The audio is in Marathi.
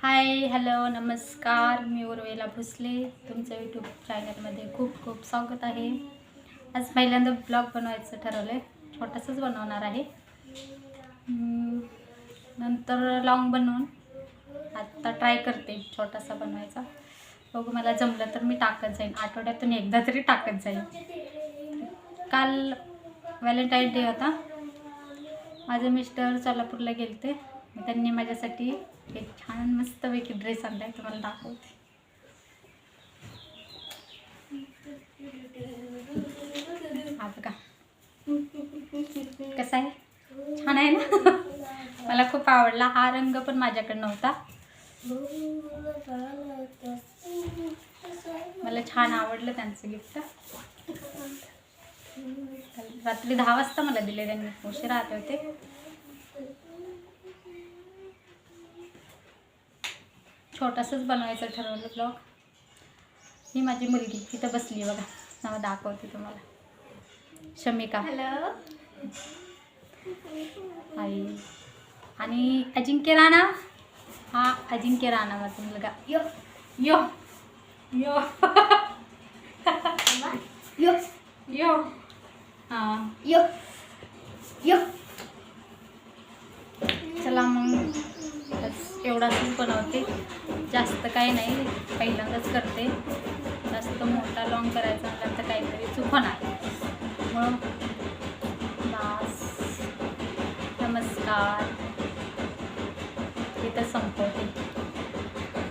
हाय हॅलो नमस्कार, मी उर्वेला भोसले. तुमचं यूट्यूब चॅनलमध्ये खूप खूप स्वागत आहे. आज पहिल्यांदा ब्लॉग बनवायचं ठरवलं आहे. छोटासाच बनवणार आहे, नंतर लॉंग बनवून आत्ता ट्राय करते छोटासा बनवायचा. बघू मला जमलं तर मी टाकत जाईन, आठवड्यातून एकदा तरी टाकत जाईन. काल व्हॅलेंटाईन डे होता. माझे मिस्टर सोलापूरला गेलते. त्यांनी माझ्यासाठी एक छान मस्तपैकी ड्रेस आणलाय, तुम्हाला दाखवते. हा बघा कसा आहे, छान आहे ना. मला खूप आवडला. हा रंग पण माझ्याकडे नव्हता. मला छान आवडलं त्यांचं गिफ्ट. रात्री 10 वाजता मला दिले त्यांनी, उशिरा आले होते. छोटासाच बनवायचं ठरवलं ब्लॉग. ही माझी मुलगी तिथं बसली बघा, नाव दाखवते तुम्हाला. शमिका. हॅलो. आई आणि अजिंक्य राणा. हा अजिंक्य राणा माझा मुलगा. यो यो यो यो यो हां यो यो. चला मग बस एवढाच बनवते, जास्त काही नाही, पहिल्यांदाच करते. जास्त मोठा लॉंग करायचा म्हटलं तर काहीतरी चूक होणार. मग बस नमस्कार, इथं संपवते.